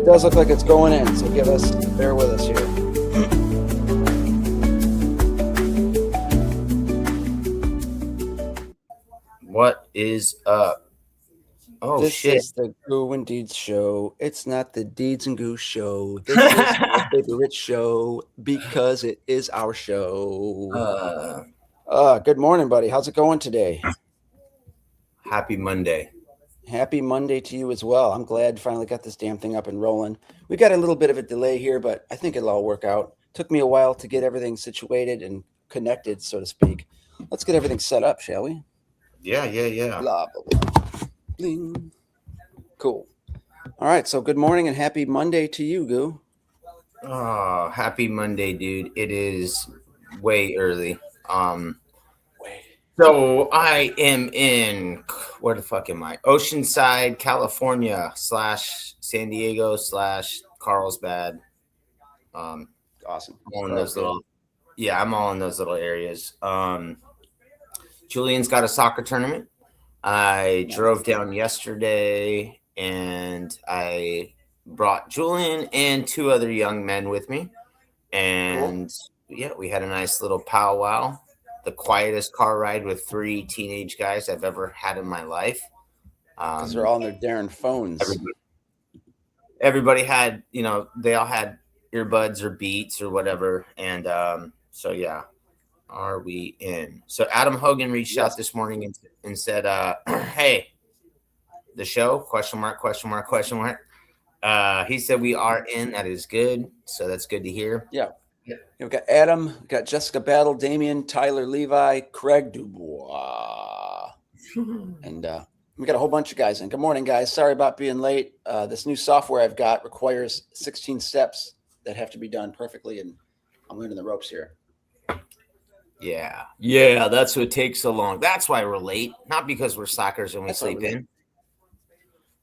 does look like it's going in, so bear with us here. What is up? Oh, this shit. is the Goo and Deeds show. It's not the Deeds and Goo show. This is our favorite show because it is our show. Good morning, buddy. How's it going today? Happy Monday. Happy Monday to you as well. I'm glad finally got this damn thing up and rolling. We got a little bit of a delay here, but I think it'll all work out. Took me a while to get everything situated and connected, so to speak. Let's get everything set up, shall we? Yeah. Blah, blah, blah. Bling. Cool. All right, so good morning and happy Monday to you, Goo. Oh, happy Monday, dude. It is way early. So I am in, where the fuck am I? Oceanside, California / San Diego / Carlsbad. Awesome. I'm all in those little areas. Julian's got a soccer tournament. I drove down yesterday and I brought Julian and 2 other young men with me. And yeah, we had a nice little powwow. The quietest car ride with 3 teenage guys I've ever had in my life. Because they're all on their darn phones. Everybody had, they all had earbuds or Beats or whatever. And so, yeah, are we in? So Adam Hogan reached out this morning and said, hey, the show, question mark. He said we are in. That is good. So that's good to hear. Yeah. We've got Adam, we've got Jessica Battle, Damien, Tyler Levi, Craig Dubois. And we got a whole bunch of guys in. Good morning, guys. Sorry about being late. This new software I've got requires 16 steps that have to be done perfectly, and I'm learning the ropes here. Yeah, that's what takes so long. That's why we're late, not because we're suckers and we sleep in.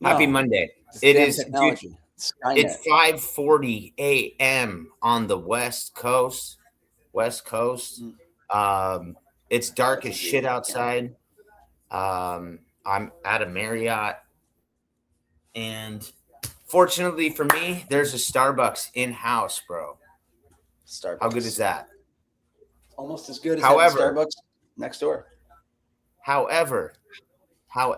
No, happy Monday. It is technology. It's 5:40 a.m. on the West Coast. It's dark as shit outside. I'm at a Marriott, and fortunately for me, there's a Starbucks in-house, bro. Starbucks. How good is that? Almost as good as Starbucks next door. However, I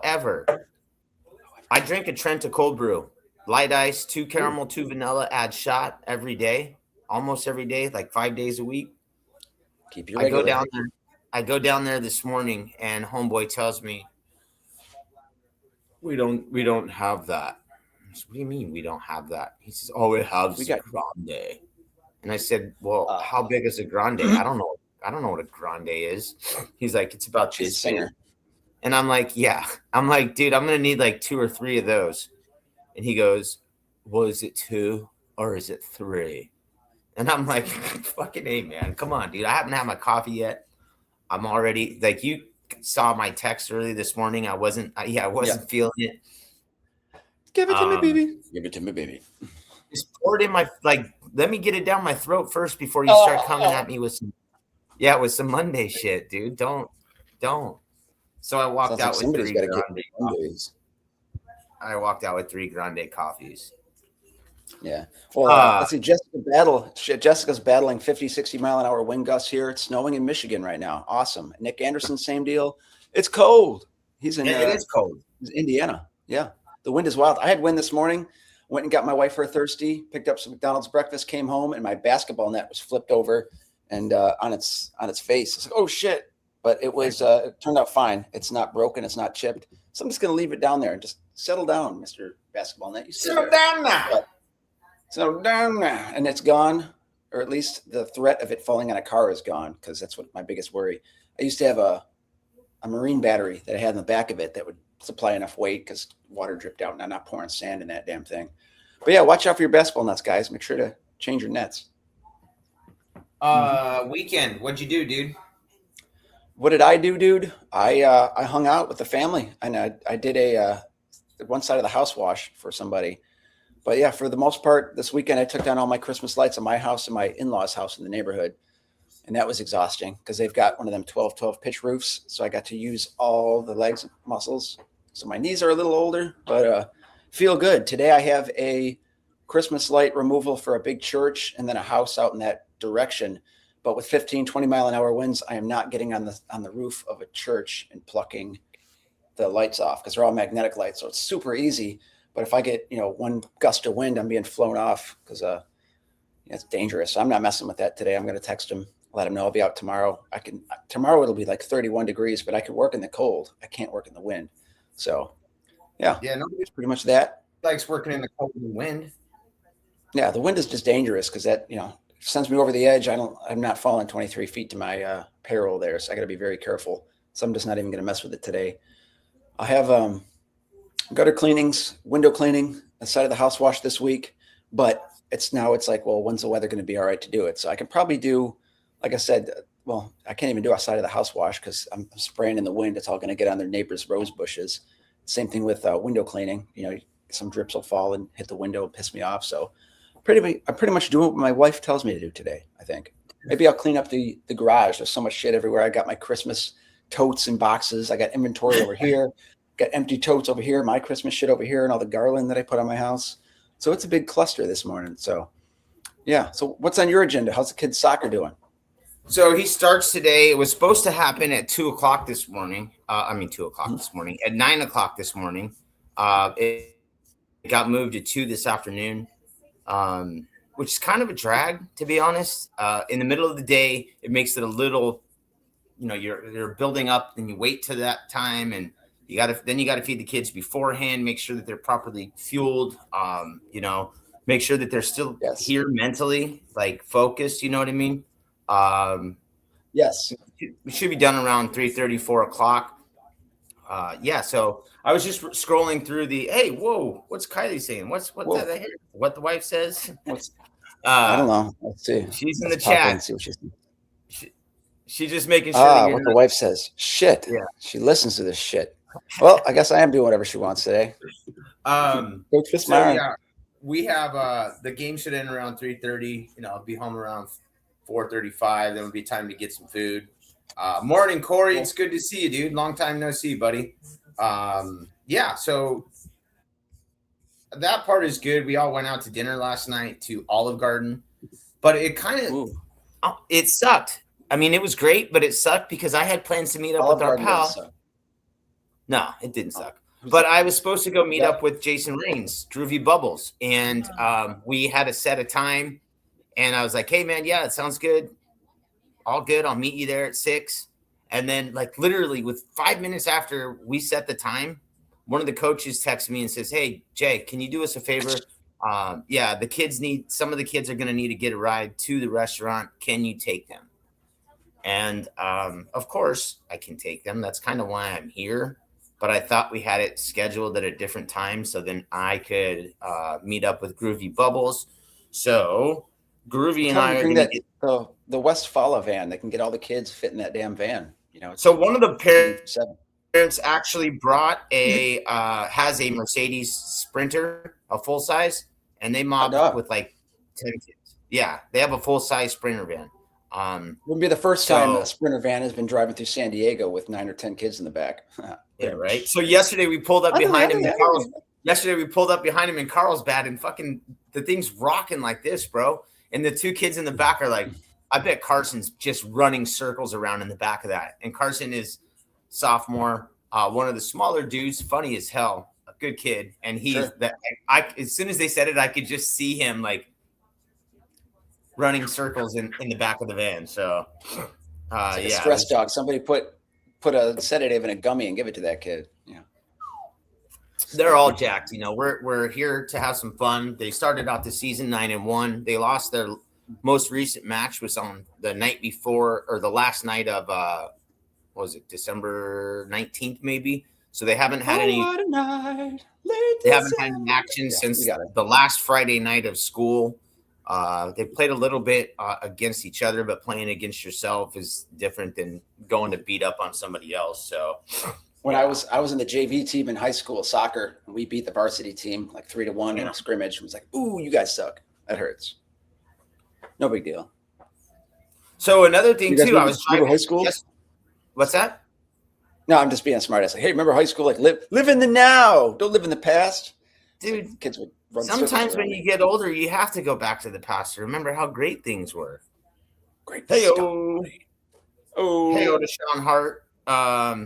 drink a Trenta cold brew. Light ice, 2 caramel, 2 vanilla, add shot every day, almost every day, like 5 days a week. Keep your regular. I go down there this morning, and homeboy tells me, we don't have that. I said, what do you mean we don't have that? He says, oh, it has a grande. And I said, well, how big is a grande? I don't know what a grande is. He's like, it's about this big. And I'm like, yeah. I'm like, dude, I'm gonna need like 2 or 3 of those. And he goes, well, is it 2 or is it 3? And I'm like, fucking A, man. Come on, dude. I haven't had my coffee yet. I'm already, like, you saw my text early this morning. I wasn't feeling it. Give it to me, baby. Give it to me, baby. Just pour it in my, let me get it down my throat first before you start coming at me with some Monday shit, dude. Don't. So I walked out with 3 grande coffees. I walked out with 3 grande coffees. Yeah. Well, let's see. Jessica's battling 50, 60 mile an hour wind gusts here. It's snowing in Michigan right now. Awesome. Nick Anderson, same deal. It's cold. It is cold. He's in Indiana. Yeah. The wind is wild. I had wind this morning. Went and got my wife her thirsty, picked up some McDonald's breakfast, came home, and my basketball net was flipped over and on its face. It's like, oh shit. But it was it turned out fine. It's not broken, it's not chipped. So I'm just gonna leave it down there and just settle down, Mr. Basketball Net. You settle down now. Settle down now. And it's gone, or at least the threat of it falling on a car is gone, because that's what my biggest worry. I used to have a marine battery that I had in the back of it that would supply enough weight because water dripped out and I'm not pouring sand in that damn thing. But yeah, watch out for your basketball nets, guys. Make sure to change your nets. Weekend, what'd you do, dude? What did I do, dude? I hung out with the family, and I did a one side of the house wash for somebody. But yeah, for the most part, this weekend I took down all my Christmas lights on my house and my in-laws' house in the neighborhood, and that was exhausting because they've got one of them 12 pitch roofs, so I got to use all the legs and muscles. So my knees are a little older, but feel good. Today I have a Christmas light removal for a big church and then a house out in that direction. But with 15, 20 mile an hour winds, I am not getting on the roof of a church and plucking the lights off because they're all magnetic lights. So it's super easy. But if I get, one gust of wind, I'm being flown off because it's dangerous. So I'm not messing with that today. I'm going to text him, let him know I'll be out tomorrow. Tomorrow it'll be like 31 degrees, but I can work in the cold. I can't work in the wind. So yeah, it's pretty much that. Likes working in the cold and wind. Yeah, the wind is just dangerous because that sends me over the edge. I'm not falling 23 feet to my peril there, so I got to be very careful. So I'm just not even going to mess with it today. I have gutter cleanings, window cleaning, the side of the house wash this week, but it's like, well, when's the weather going to be all right to do it? So I can probably do, like I said, well, I can't even do outside of the house wash because I'm spraying in the wind. It's all going to get on their neighbor's rose bushes. Same thing with window cleaning. Some drips will fall and hit the window and piss me off. So I pretty much do what my wife tells me to do today, I think. Maybe I'll clean up the garage. There's so much shit everywhere. I got my Christmas totes and boxes. I got inventory over here, got empty totes over here, my Christmas shit over here, and all the garland that I put on my house. So it's a big cluster this morning. So yeah. So what's on your agenda? How's the kids' soccer doing? So he starts today. It was supposed to happen at 2:00 this morning. 2:00 this morning. At 9:00 this morning. It got moved to 2 this afternoon, which is kind of a drag, to be honest. In the middle of the day, it makes it a little, you're building up, and you wait to that time, and you got to feed the kids beforehand, make sure that they're properly fueled, make sure that they're still here mentally, like focused. You know what I mean? Yes. We should be done around 3:30, 4:00. So I was just scrolling through hey, whoa, what's Kylie saying? What the wife says? I don't know. Let's see. She's in the chat. See what she's saying. She's just making sure. What the wife says. Shit. Yeah. She listens to this shit. Well, I guess I am doing whatever she wants today. We have the game should end around 3:30. I'll be home around 4:35. Then it'll be time to get some food. Morning, Corey. It's good to see you, dude. Long time no see, buddy. So that part is good. We all went out to dinner last night to Olive Garden, but it kind of it sucked. I mean, it was great, but it sucked because I had plans to meet up with our pal. No, it didn't suck. But I was supposed to go meet up with Jason Rains, Droovy Bubbles, and we had a set of time. And I was like, hey, man, yeah, it sounds good. All good. I'll meet you there at 6. And then, like, literally with 5 minutes after we set the time, one of the coaches texts me and says, hey, Jay, can you do us a favor? Some of the kids are going to need to get a ride to the restaurant. Can you take them? And, of course, I can take them. That's kind of why I'm here. But I thought we had it scheduled at a different time so then I could meet up with Groovy Bubbles. So Groovy and I are going to get the Westfala van. They can get all the kids fit in that damn van. So one of the parents actually brought has a Mercedes Sprinter, a full size, and they mobbed up with like 10 kids. Yeah, they have a full size Sprinter van. Wouldn't be the first time a Sprinter van has been driving through San Diego with 9 or 10 kids in the back. Yeah, right. So yesterday we pulled up behind him in Carlsbad, and fucking the thing's rocking like this, bro. And the 2 kids in the back are like, I bet Carson's just running circles around in the back of that. And Carson is sophomore, one of the smaller dudes, funny as hell, a good kid. And he's as soon as they said it, I could just see him like running circles in the back of the van. So like a stress dog. Somebody put a sedative in a gummy and give it to that kid. Yeah. They're all jacked. We're here to have some fun. They started out the season 9-1. They lost their most recent match was on the night before, or the last night of what was it, December 19th maybe. So they haven't had any action since the last Friday night of school. They played a little bit against each other, but playing against yourself is different than going to beat up on somebody else. So when I was in the JV team in high school soccer, and we beat the varsity team like 3-1 in a scrimmage. It was like, ooh, you guys suck. That hurts. No big deal. So another thing too, I was remember high school. Yes. What's that? No, I'm just being smart. I say, hey, remember high school? Like live in the now. Don't live in the past. Dude, kids would Sometimes when you get older, you have to go back to the past to remember how great things were. Great. Hey-o. Hey-o to Sean Hart.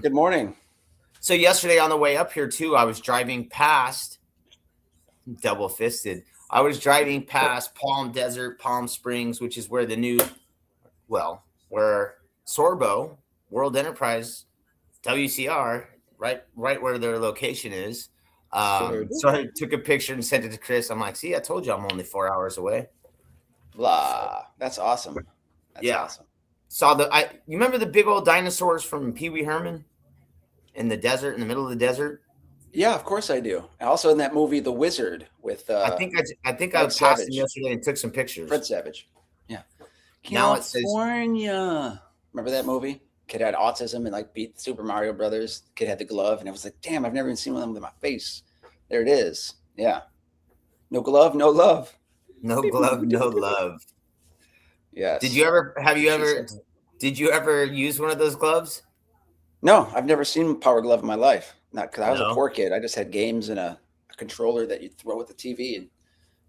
Good morning. So yesterday on the way up here too, I was driving past, double fisted. I was driving past Palm Desert, Palm Springs, which is where where Sorbo, World Enterprise, WCR, right where their location is. So I took a picture and sent it to Chris. I'm like, see, I told you I'm only 4 hours away. Blah. That's awesome. That's awesome. You remember the big old dinosaurs from Pee Wee Herman in the desert, in the middle of the desert? Yeah, of course I do. Also in that movie, The Wizard, with I think I passed him yesterday and took some pictures. Fred Savage. Yeah. Now it says California. Remember that movie? Kid had autism and like beat Super Mario Brothers. Kid had the glove, and it was like, damn, I've never even seen one of them with my face. There it is. Yeah. No glove, no love. No glove, no love. Yes. Did you ever use one of those gloves? No, I've never seen a power glove in my life. Not because I was a poor kid. I just had games and a controller that you'd throw at the TV and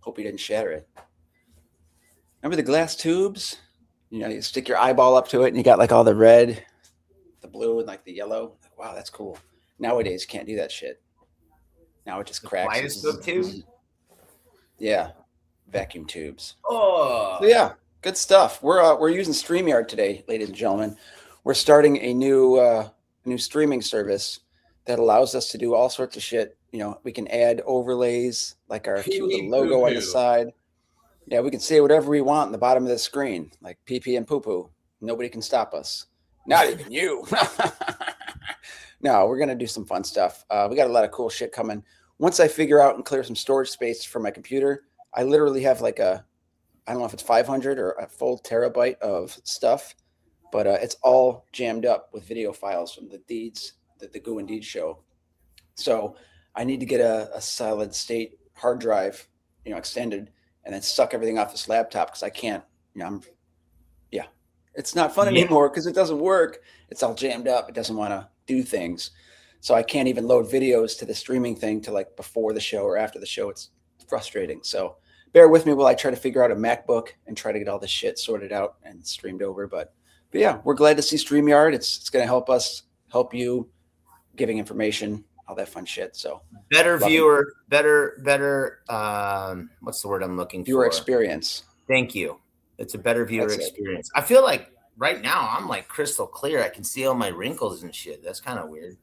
hope you didn't shatter it. Remember the glass tubes? You know, you stick your eyeball up to it and you got like all the red, the blue, and like the yellow. Like, wow, that's cool. Nowadays, you can't do that shit. Now it just cracks. Kaleidoscope tube? Yeah. Vacuum tubes. Oh. So yeah, good stuff. We're using StreamYard today, ladies and gentlemen. We're starting a new streaming service that allows us to do all sorts of shit. You know, we can add overlays like our cute little logo on the side. Yeah, we can say whatever we want in the bottom of the screen, like pee pee and poo poo. Nobody can stop us. Not even you. No, we're gonna do some fun stuff. We got a lot of cool shit coming. Once I figure out and clear some storage space for my computer, I literally have like I don't know if it's 500 or a full terabyte of stuff, but it's all jammed up with video files from the Deeds, the Goo and Deeds show. So I need to get a solid state hard drive, extended, and then suck everything off this laptop because I can't, it's not fun anymore because it doesn't work. It's all jammed up. It doesn't want to do things. So I can't even load videos to the streaming thing to like before the show or after the show. It's frustrating. So bear with me while I try to figure out a MacBook and try to get all this shit sorted out and streamed over. But yeah, we're glad to see StreamYard. It's going to help us help you giving information, all that fun shit. So better viewer, better. What's the word I'm looking for? Viewer experience. Thank you. It's a better viewer experience. I feel like right now I'm like crystal clear. I can see all my wrinkles and shit. That's kind of weird.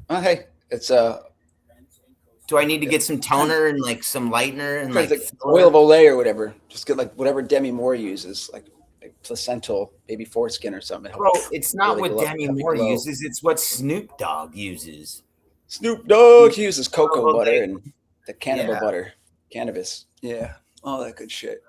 Hey, it's do I need to get some toner and like some lightener and like oil of Olay or whatever? Just get like whatever Demi Moore uses, like placental baby foreskin or something. Bro, it's not what Demi Moore uses. It's what Snoop Dogg uses. Snoop Dogg, he uses cocoa butter and the cannabis. Yeah, all that good shit.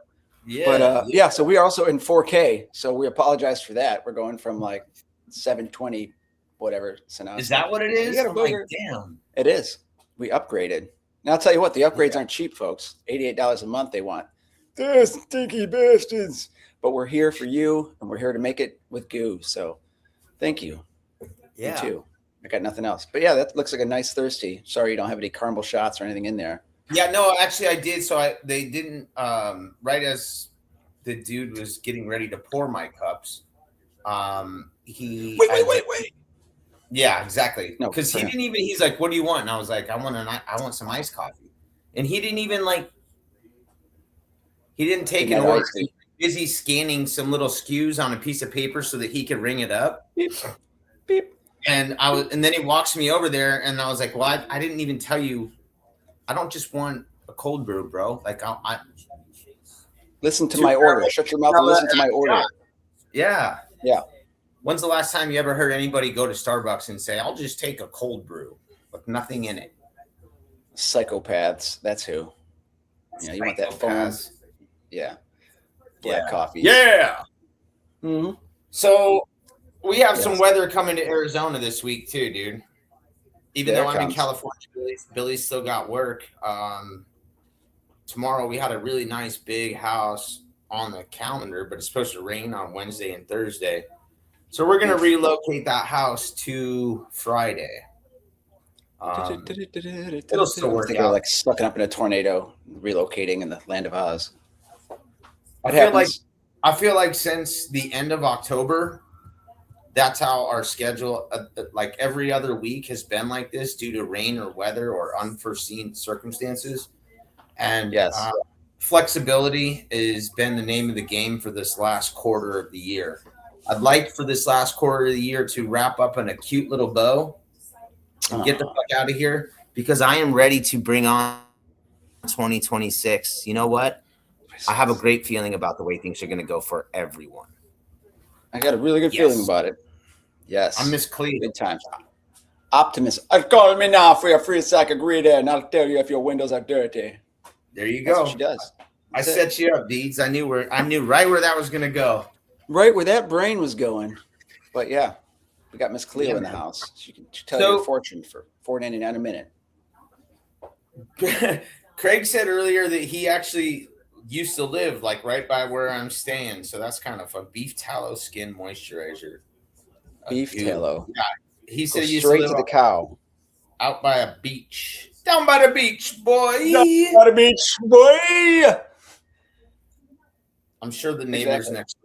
Yeah, but so we are also in 4K. So we apologize for that. We're going from like 720, whatever. So now is that what it is? I'm like, damn, it is. We upgraded. Now I'll tell you what, the upgrades aren't cheap, folks. $88 a month they want. They're stinky bastards. But we're here for you, and we're here to make it with Goo. So thank you. Yeah. You too. I got nothing else. But yeah, that looks like a nice thirsty. Sorry you don't have any caramel shots or anything in there. Yeah, no, actually I did. So they didn't right as the dude was getting ready to pour my cups. Wait. Yeah, exactly. No, because he didn't even. He's like, "What do you want?" And I was like, "I want some iced coffee." And he didn't even like. He didn't take an order. He was busy scanning some little SKUs on a piece of paper so that he could ring it up. Beep, beep. And then he walks me over there, and I was like, "Well, I didn't even tell you. I don't just want a cold brew, bro. Like, I listen to my order. Shut your mouth and listen to my order." Yeah. Yeah. When's the last time you ever heard anybody go to Starbucks and say, "I'll just take a cold brew with nothing in it"? Psychopaths. That's who. You want that foam. Yeah. Black coffee. Yeah. Mm-hmm. So we have some weather coming to Arizona this week too, dude. Even though I'm in California, Billy's still got work. Tomorrow we had a really nice big house on the calendar, but it's supposed to rain on Wednesday and Thursday. So we're going to relocate that house to Friday. It'll still work Think out. of like stuck up in a tornado, relocating in the land of Oz. I feel like since the end of October, that's how our schedule, like every other week, has been like this due to rain or weather or unforeseen circumstances. And yes, flexibility has been the name of the game for this last quarter of the year. I'd like for this last quarter of the year to wrap up in a cute little bow and get the fuck out of here, because I am ready to bring on 2026. You know what? I have a great feeling about the way things are going to go for everyone. I got a really good feeling about it. Yes. I'm Miss Cleo. Good times. Optimist. Call me now for your free sack of greed and I'll tell you if your windows are dirty. There you That's go. what she does. I set you up, Deeds. I knew right where that was going to go. Right where that brain was going. But yeah, we got Miss Cleo in the house. She can tell you your fortune for $4.99 a minute. Craig said earlier that he actually used to live like right by where I'm staying. So that's kind of fun. Beef tallow skin moisturizer. Beef tallow. Yeah. He said he straight to the cow. Out by a beach. Down by the beach, boy. Down by the beach, boy. I'm sure the neighbors next door.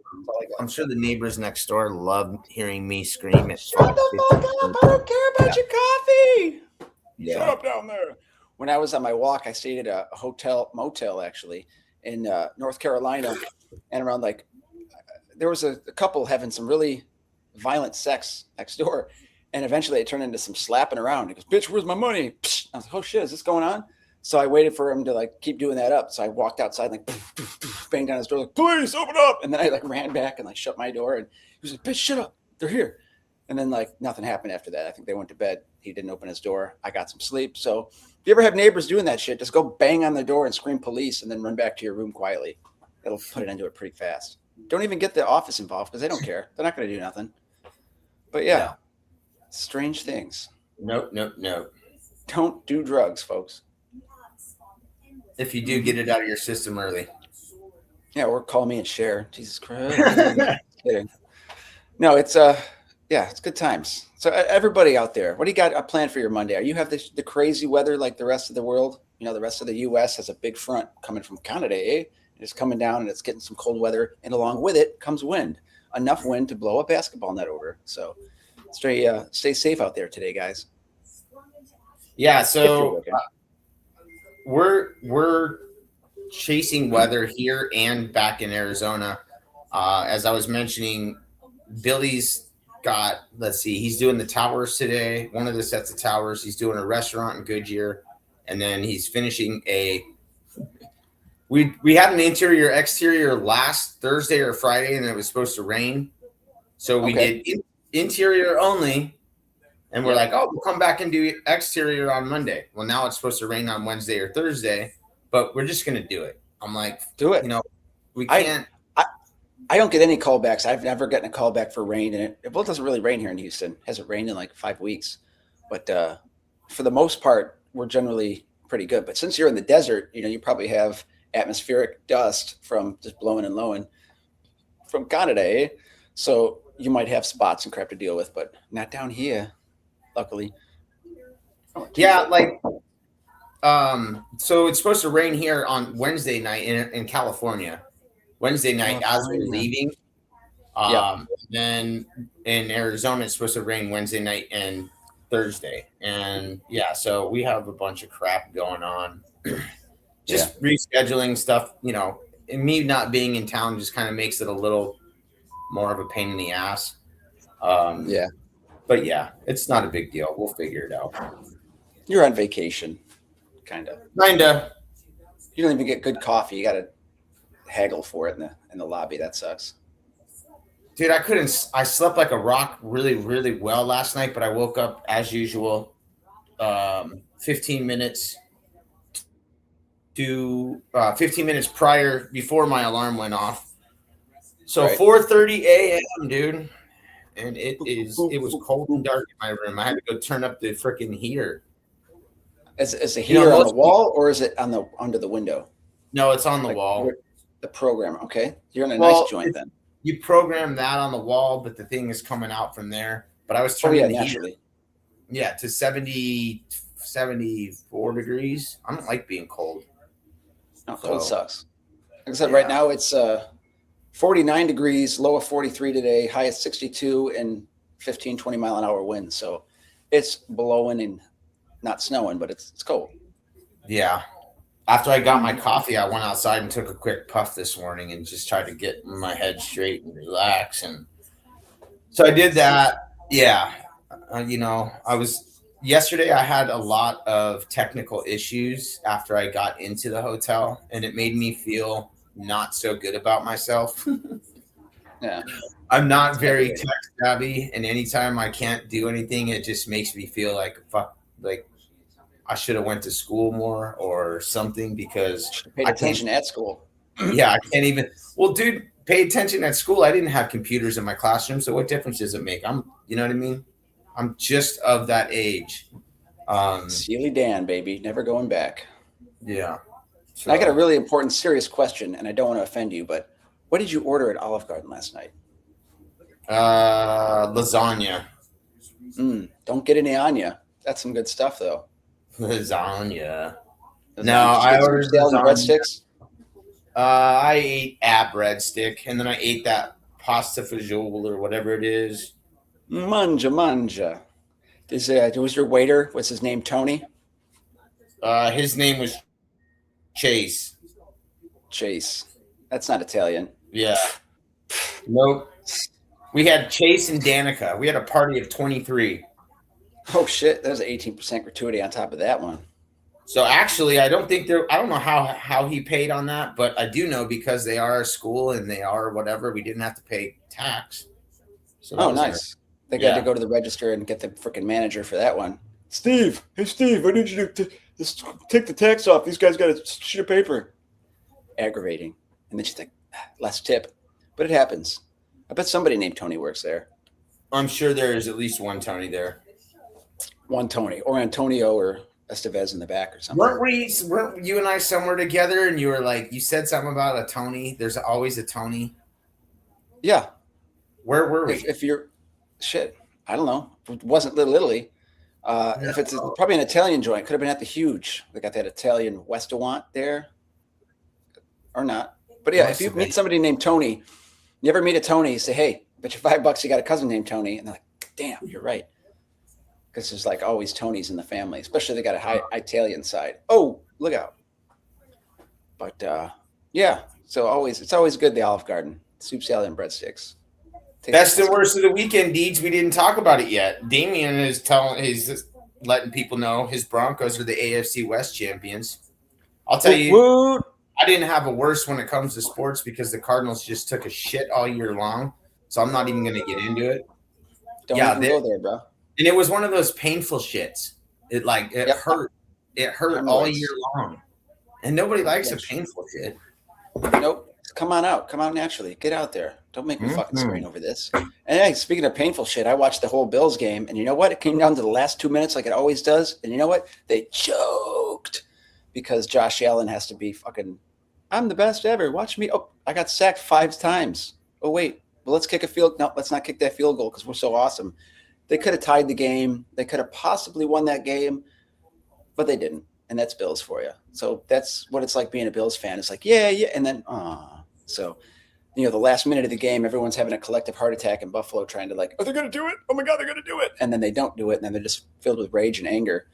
I'm sure the neighbors next door love hearing me scream at Shut the fuck up. I don't care about your coffee. Yeah. Shut up down there. When I was on my walk, I stayed at a motel actually in North Carolina, and around there was a couple having some really violent sex next door, and eventually it turned into some slapping around. He goes, "Bitch, where's my money?" Psh. I was like, "Oh shit, is this going on?" So I waited for him to keep doing that up. So I walked outside, banged on his door, "Please open up!" And then I ran back and shut my door, and he was like, "Bitch, shut up, they're here." And then nothing happened after that. I think they went to bed. He didn't open his door. I got some sleep. So if you ever have neighbors doing that shit, just go bang on the door and scream police and then run back to your room quietly. It'll put it into it pretty fast. Don't even get the office involved because they don't care. They're not going to do nothing. But yeah, strange things. Nope. Don't do drugs, folks. If you do, get it out of your system early. Yeah, or call me and share. Jesus Christ. Kidding. No, it's it's good times. So everybody out there, what do you got a plan for your Monday? Are you have the crazy weather like the rest of the world? You know, the rest of the U.S. has a big front coming from Canada, eh? It's coming down and it's getting some cold weather, and along with it comes wind. Enough wind to blow a basketball net over. So stay safe out there today, guys. Yeah, so we're chasing weather here and back in Arizona. As I was mentioning, Billy's got, he's doing the towers today, one of the sets of towers. He's doing a restaurant in Goodyear, and then he's finishing we had an exterior last Thursday or Friday, and it was supposed to rain. So we did interior only, and we're like, we'll come back and do exterior on Monday. Well, now it's supposed to rain on Wednesday or Thursday, but we're just going to do it. I'm like, do it. You know, we can't. I don't get any callbacks. I've never gotten a callback for rain. And it doesn't really rain here in Houston. It hasn't rained in 5 weeks. But for the most part, we're generally pretty good. But since you're in the desert, you probably have atmospheric dust from just blowing and blowing from Canada, eh? So you might have spots and crap to deal with, but not down here, luckily. Yeah, so it's supposed to rain here on Wednesday night in California. Wednesday night as we're leaving. Then in Arizona, it's supposed to rain Wednesday night and Thursday. And so we have a bunch of crap going on. Just rescheduling stuff, and me not being in town just kind of makes it a little more of a pain in the ass. But it's not a big deal. We'll figure it out. You're on vacation, kind of. Kinda. You don't even get good coffee. You got to haggle for it in the lobby. That sucks. Dude, I slept like a rock really, really well last night, but I woke up as usual 15 minutes before my alarm went off. So 4:30 a.m., dude. And it was cold and dark in my room. I had to go turn up the freaking heater. Is the heater on the wall or is it under the window? No, it's on the wall. The program, okay. You're in a nice joint then. You program that on the wall, but the thing is coming out from there. But I was turning the heater. to 70, 74 degrees. I don't like being cold. No, cold sucks. Like I said, right now it's 49 degrees, low of 43 today, high of 62, and 15, 20 mile an hour winds. So it's blowing and not snowing, but it's cold. Yeah. After I got my coffee, I went outside and took a quick puff this morning and just tried to get my head straight and relax. And so I did that. Yeah. Yesterday I had a lot of technical issues after I got into the hotel, and it made me feel not so good about myself. Yeah. I'm not very tech savvy, and anytime I can't do anything, it just makes me feel like I should have went to school more or something, because paid attention at school. Yeah, I can't even. Well, dude, pay attention at school. I didn't have computers in my classroom, so what difference does it make? You know what I mean? I'm just of that age. Steely Dan, baby, never going back. Yeah. So, I got a really important, serious question, and I don't want to offend you, but what did you order at Olive Garden last night? Lasagna. Don't get any on you. That's some good stuff, though. Lasagna. No, I ordered salad and breadsticks. I ate a breadstick, and then I ate that pasta fagioli or whatever it is. Manja. Was your waiter? What's his name? Tony. His name was Chase. Chase. That's not Italian. Yeah. Nope. We had Chase and Danica. We had a party of 23. Oh shit! That was an 18% gratuity on top of that one. So actually, I don't know how he paid on that, but I do know because they are a school and they are whatever, we didn't have to pay tax. So nice. They got to go to the register and get the freaking manager for that one. Steve, hey Steve, I need you to just take the tax off. These guys got a sheet of paper. Aggravating. And then she's like, less tip. But it happens. I bet somebody named Tony works there. I'm sure there is at least one Tony there. One Tony, or Antonio, or Estevez in the back or something. Weren't you and I somewhere together, and you were like, you said something about a Tony? There's always a Tony. Yeah. Where were we? If you're shit, I don't know. It wasn't Little Italy. If it's probably an Italian joint, could have been at the Huge. They got that Italian restaurant there, or not. But yeah, if you meet somebody named Tony, you ever meet a Tony, you say, "Hey, bet you $5 you got a cousin named Tony," and they're like, "Damn, you're right." Because there's like always Tonys in the family, especially they got a high Italian side. Oh, look out. But yeah, so it's always good, the Olive Garden. Soup, salad, and breadsticks. Best and worst of the weekend, Deeds. We didn't talk about it yet. Damian he's letting people know his Broncos are the AFC West champions. I'll tell you, I didn't have a worse when it comes to sports because the Cardinals just took a shit all year long. So I'm not even going to get into it. Don't even go there, bro. And it was one of those painful shits. It hurt. It hurt all year long. And nobody likes a painful shit. Nope. Come on out. Come out naturally. Get out there. Don't make me fucking scream over this. And hey, speaking of painful shit, I watched the whole Bills game, and you know what? It came down to the last 2 minutes like it always does. And you know what? They choked because Josh Allen has to be fucking, I'm the best ever. Watch me. Oh, I got sacked 5 times. Oh, wait. Well, let's kick a field. No, let's not kick that field goal because we're so awesome. They could have tied the game. They could have possibly won that game, but they didn't. And that's Bills for you. So that's what it's like being a Bills fan. It's like, yeah. And then, so, the last minute of the game, everyone's having a collective heart attack in Buffalo trying to are they going to do it? Oh my God, they're going to do it. And then they don't do it. And then they're just filled with rage and anger.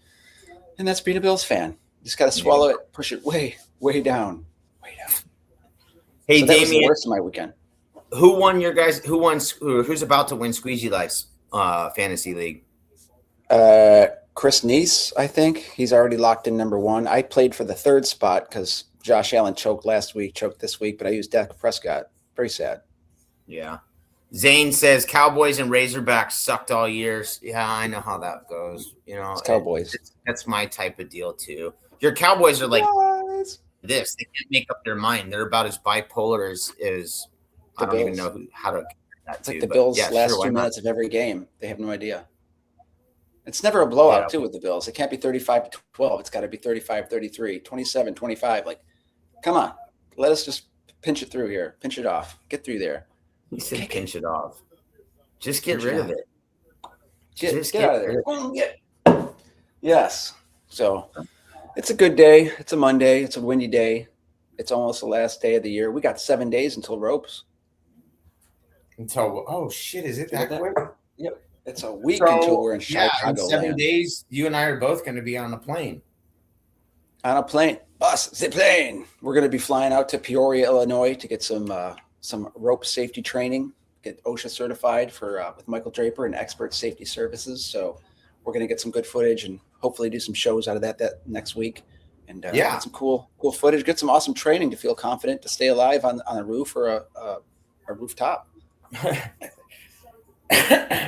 And that's being a Bills fan. You just got to swallow it, push it way, way down. Way down. Hey, so that was the worst of my weekend. Who won your guys? Who's about to win Squeegee Lights fantasy league? Chris Neese, I think. He's already locked in number 1. I played for the 3rd spot because Josh Allen choked last week, choked this week, but I used Dak Prescott. Very sad. Yeah. Zane says Cowboys and Razorbacks sucked all years. Yeah, I know how that goes. It's Cowboys. That's my type of deal too. Your Cowboys are like this. They can't make up their mind. They're about as bipolar as I don't even know how to. It's like the Bills' last 2 minutes of every game. They have no idea. It's never a blowout, too, with the Bills. It can't be 35-12. It's got to be 35-33, 27-25. Like, come on. Let us just pinch it through here. Pinch it off. Get through there. You said pinch it off. Just get rid of it. Just get out of there. Yes. So it's a good day. It's a Monday. It's a windy day. It's almost the last day of the year. We got 7 days until ropes. Oh shit, is it Did you that get that? quick? Yep. It's a week until So we're in yeah, in Chicago 7 land. days, you and I are both going to be on a plane. On a plane. Us, the plane. We're going to be flying out to Peoria, Illinois to get some rope safety training, get OSHA certified for with Michael Draper and Expert Safety Services. So we're going to get some good footage and hopefully do some shows out of that next week and Yeah. get some cool footage, get some awesome training to feel confident to stay alive on a roof or a rooftop.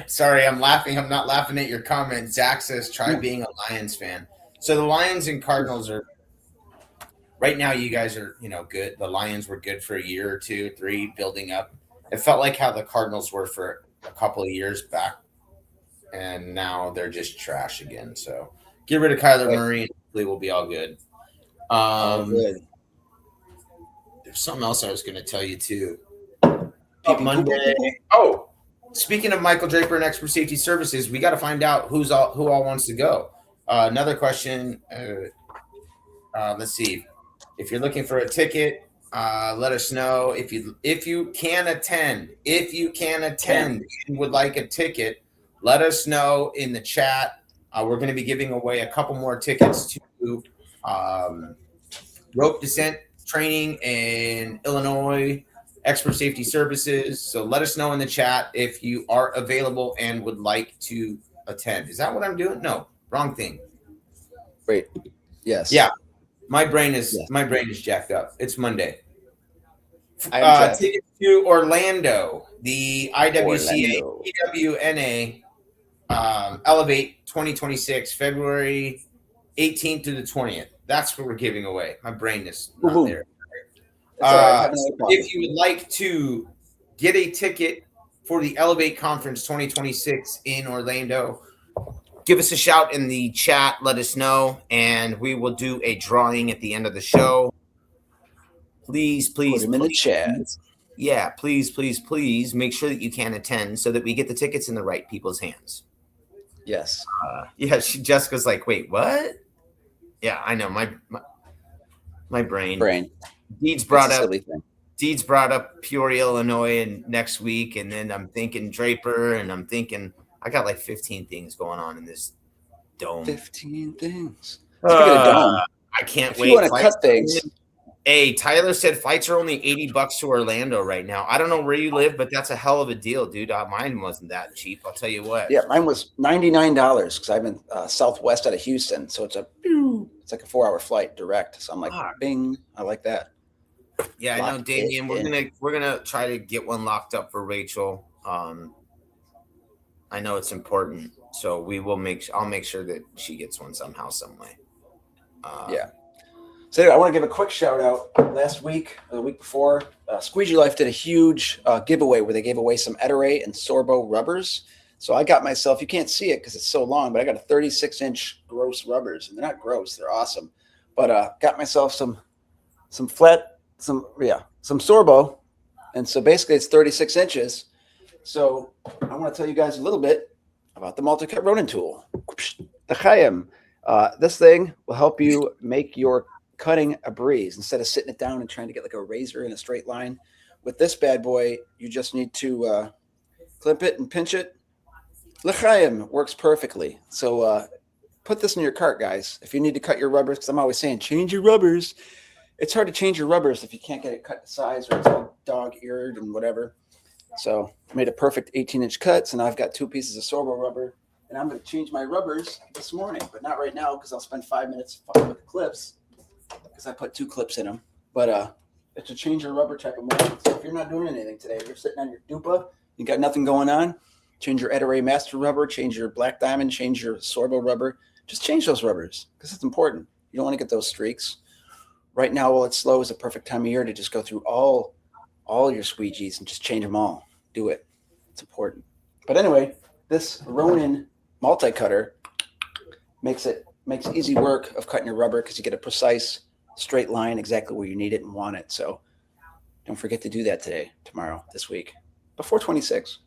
Sorry, I'm laughing. I'm not laughing at your comment. Zach says, try being a Lions fan. So the Lions and Cardinals are right now. You guys are, good. The Lions were good for a year or two, three, building up. It felt like how the Cardinals were for a couple of years back, and now they're just trash again. So get rid of Kyler Murray, and hopefully we'll be all good. All good. There's something else I was going to tell you too. Monday. Oh, speaking of Michael Draper and Expert Safety Services, we got to find out who all wants to go. Another question. Let's see. If you're looking for a ticket, let us know. If you can attend, and would like a ticket, let us know in the chat. We're going to be giving away a couple more tickets to rope descent training in Illinois, Expert Safety Services. So let us know in the chat if you are available and would like to attend. Is that what I'm doing? No, wrong thing. Wait. Yes. Yeah. My brain is jacked up. It's Monday. Tickets to Orlando, the IWCA, EWNA Elevate 2026, February 18th to the 20th. That's what we're giving away. My brain is not there. If you would like to get a ticket for the Elevate Conference 2026 in Orlando, give us a shout in the chat. Let us know, and we will do a drawing at the end of the show. Please, put them in the chat. Yeah, please make sure that you can attend so that we get the tickets in the right people's hands. Yes. Jessica's like, wait, what? Yeah, I know. My brain. Deeds brought up Peoria, Illinois, and next week, and then I'm thinking Draper, and I'm thinking I got like 15 things going on in this dome. 15 things. Speaking of dome, I can't if wait. You want to cut things. Hey, Tyler said flights are only $80 to Orlando right now. I don't know where you live, but that's a hell of a deal, dude. Mine wasn't that cheap. I'll tell you what. Yeah, mine was $99 because I'm in southwest out of Houston, so it's like a 4-hour flight direct. So I'm like, bing, I like that. Yeah, I know, Damien. We're gonna try to get one locked up for Rachel. I know it's important, so I'll make sure that she gets one somehow, some way. Yeah. So anyway, I want to give a quick shout out. Last week or the week before, Squeegee Life did a huge giveaway where they gave away some Ettore and Sorbo rubbers. So I got myself, you can't see it because it's so long, but I got a 36-inch gross rubbers, and they're not gross, they're awesome. But got myself some Sorbo, and so basically it's 36 inches. So I want to tell you guys a little bit about the multi-cut Ronan tool. The Chaim. This thing will help you make your cutting a breeze instead of sitting it down and trying to get like a razor in a straight line. With this bad boy, you just need to clip it and pinch it. L'chaim works perfectly. So put this in your cart, guys. If you need to cut your rubbers, because I'm always saying change your rubbers. It's hard to change your rubbers if you can't get it cut to size or it's all dog-eared and whatever. So I made a perfect 18-inch cut. So now I've got 2 pieces of Sorbo rubber. And I'm going to change my rubbers this morning, but not right now because I'll spend 5 minutes fucking with the clips because I put 2 clips in them. But it's a change your rubber type of moment. So if you're not doing anything today, if you're sitting on your dupa, you got nothing going on, change your Ettore Master rubber, change your Black Diamond, change your Sorbo rubber. Just change those rubbers because it's important. You don't want to get those streaks. Right now, while it's slow, is a perfect time of year to just go through all your squeegees and just change them all. Do it. It's important. But anyway, this Ronan multi-cutter makes easy work of cutting your rubber because you get a precise straight line exactly where you need it and want it. So don't forget to do that today, tomorrow, this week, before 26.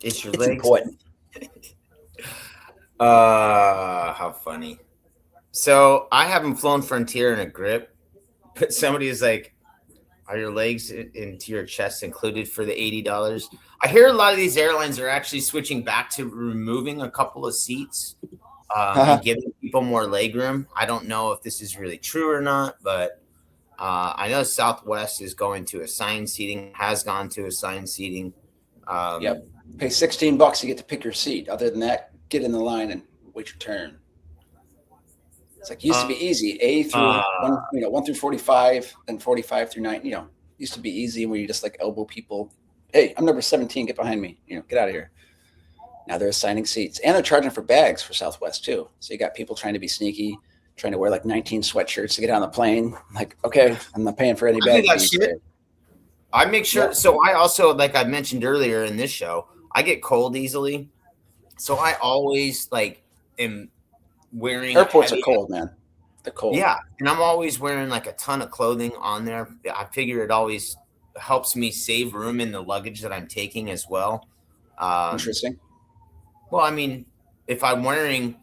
It's important. How funny. So I haven't flown Frontier in a grip, but somebody is like, are your legs into your chest included for the $80? I hear a lot of these airlines are actually switching back to removing a couple of seats and giving people more leg room. I don't know if this is really true or not, but I know Southwest is going to assigned seating, has gone to assigned seating. Yep. Pay $16, you get to pick your seat. Other than that, get in the line and wait your turn. It's like used to be easy. A through 1 through 45, then 45 through 9. Used to be easy where you just like elbow people. Hey, I'm number 17. Get behind me. Get out of here. Now they're assigning seats, and they're charging for bags for Southwest too. So you got people trying to be sneaky, trying to wear like 19 sweatshirts to get on the plane. Like, okay, I'm not paying for any bags. I make sure. Yeah. So I also, like I mentioned earlier in this show, I get cold easily. So I always am wearing. Airports are cold, man. They're cold. Yeah, and I'm always wearing like a ton of clothing on there. I figure it always helps me save room in the luggage that I'm taking as well. Interesting. Well, I mean, if I'm wearing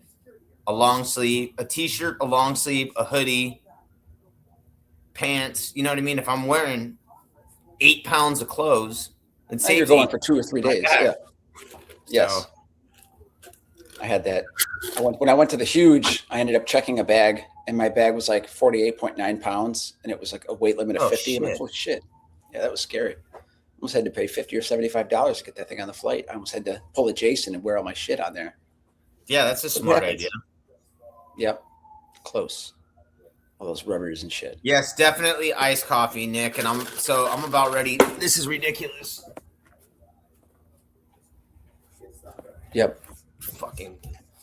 a long sleeve, a t-shirt, a long sleeve, a hoodie, pants, you know what I mean? If I'm wearing 8 pounds of clothes, and you're going for 2 or 3 days. Yeah. Yes. So, I had that. When I went to the Huge, I ended up checking a bag, and my bag was like 48.9 pounds, and it was like a weight limit of 50. I'm like, holy shit. Yeah, that was scary. I almost had to pay $50 or $75 to get that thing on the flight. I almost had to pull a Jason and wear all my shit on there. Yeah, that's a smart idea. Yep. Close. All those rubbers and shit. Yes, definitely iced coffee, Nick. And I'm about ready. This is ridiculous. Yep. Fucking.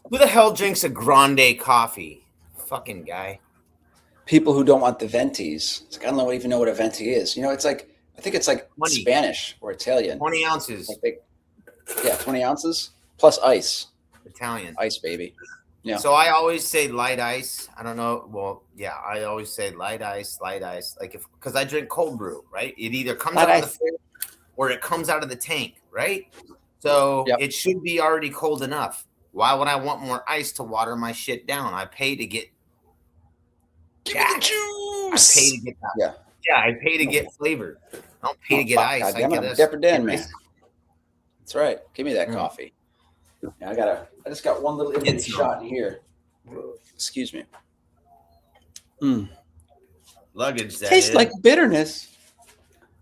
Who the hell drinks a grande coffee? Fucking guy. People who don't want the ventis. It's like, I don't even know what a venti is. It's like, I think it's like 20. Spanish or Italian. 20 ounces. 20 ounces plus ice. Italian. Ice, baby. Yeah. So I always say light ice. I don't know. Well, yeah, I always say light ice. Like because I drink cold brew, right? It either comes out of the fridge or it comes out of the tank, right? So It should be already cold enough. Why would I want more ice to water my shit down? I pay to get Give me the juice. I pay to get that. Yeah, I pay to get flavor. I don't pay to get ice. I get Dapper Dan, man. That's right. Give me that coffee. Yeah, I just got one little shot in here. Excuse me. Luggage that tastes like bitterness.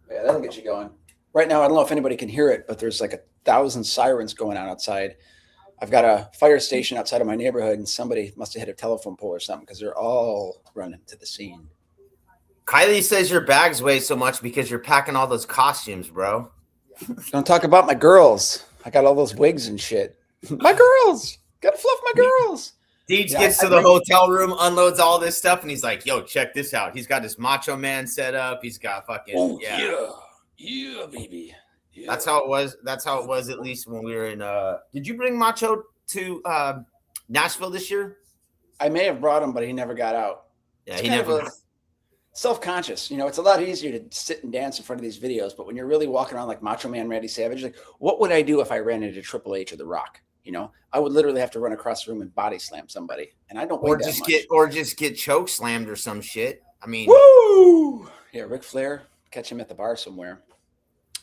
Yeah, that'll get you going. Right now, I don't know if anybody can hear it, but there's like 1,000 sirens going on outside. I've got a fire station outside of my neighborhood, and somebody must have hit a telephone pole or something because they're all running to the scene. Kylie says your bags weigh so much because you're packing all those costumes, bro. Don't talk about my girls. I got all those wigs and shit. My girls. Gotta fluff my girls. Deej gets to the hotel room, unloads all this stuff, and he's like, yo, check this out. He's got this Macho Man set up. He's got fucking Yeah, baby. Yeah. That's how it was. That's how it was, at least when we were in did you bring Macho to Nashville this year? I may have brought him, but he never got out. Yeah, he never self-conscious. It's a lot easier to sit and dance in front of these videos, but when you're really walking around like Macho Man Randy Savage, like, what would I do if I ran into Triple H or The Rock? I would literally have to run across the room and body slam somebody, and I don't weigh that much. Just get choke slammed or some shit. I mean, woo! Yeah, Ric Flair, catch him at the bar somewhere.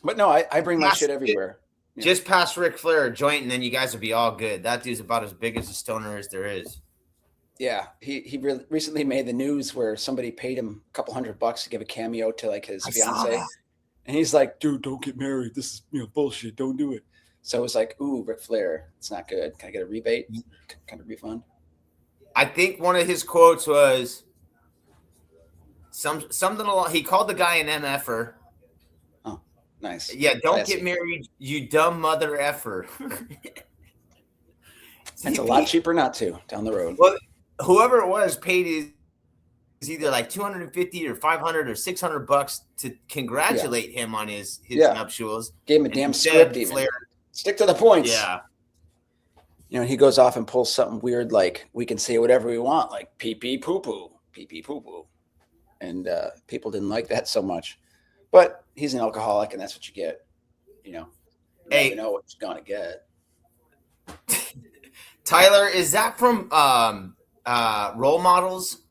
But no, I bring my shit everywhere. Just pass Ric Flair a joint, and then you guys will be all good. That dude's about as big as a stoner as there is. Yeah, he recently made the news where somebody paid him a couple $100 to give a cameo to like his fiance, and he's like, "Dude, don't get married. This is bullshit. Don't do it." So it was like, "Ooh, Ric Flair, it's not good. Can I get a rebate? Kind of refund?" I think one of his quotes was something along. He called the guy an MFer. Oh, nice. Yeah, don't get married, you dumb mother effer. It's a lot cheaper not to down the road. Well, whoever it was paid is either like $250 or $500 or $600 to congratulate him on his nuptials. Gave him a damn script. Even. Stick to the points. Yeah. He goes off and pulls something weird like we can say whatever we want, like pee pee poo poo, pee pee poo poo, and people didn't like that so much. But he's an alcoholic, and that's what you get. You never know what you're gonna get. Tyler, is that from Role Models?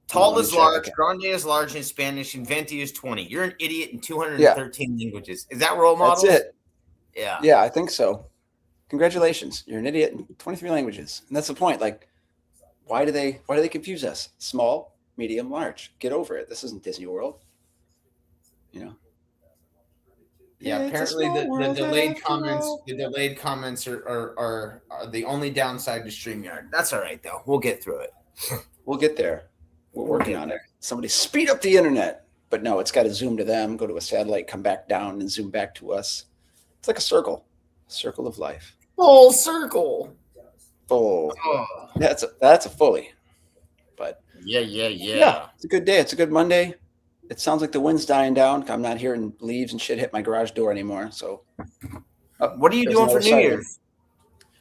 Tall is large, okay. Grande is large in Spanish, and venti is 20. You're an idiot in 213 languages. Is that Role Models? That's it. Yeah. Yeah, I think so. Congratulations. You're an idiot in 23 languages. And that's the point. Like, why do they confuse us? Small, medium, large. Get over it. This isn't Disney World. You know? Yeah, apparently the delayed comments are the only downside to StreamYard. That's all right though. We'll get through it. We'll get there. We're working on it. Somebody speed up the internet. But no, it's got to zoom to them, go to a satellite, come back down, and zoom back to us. It's like a circle of life. Full circle. Oh. That's a fully. But yeah. It's a good day. It's a good Monday. It sounds like the wind's dying down. I'm not hearing leaves and shit hit my garage door anymore. So, what are you doing for New Year's?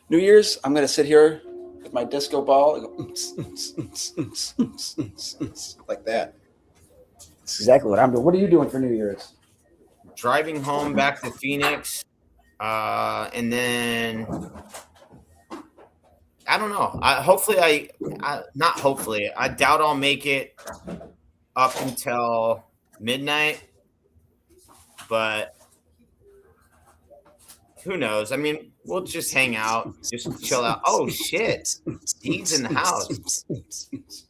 New Year's, I'm going to sit here with my disco ball and go like that. That's exactly what I'm doing. What are you doing for New Year's? Driving home back to Phoenix, and then I don't know. I doubt I'll make it up until midnight, but who knows? I mean, we'll just hang out, just chill out. Oh shit, Dee's in the house.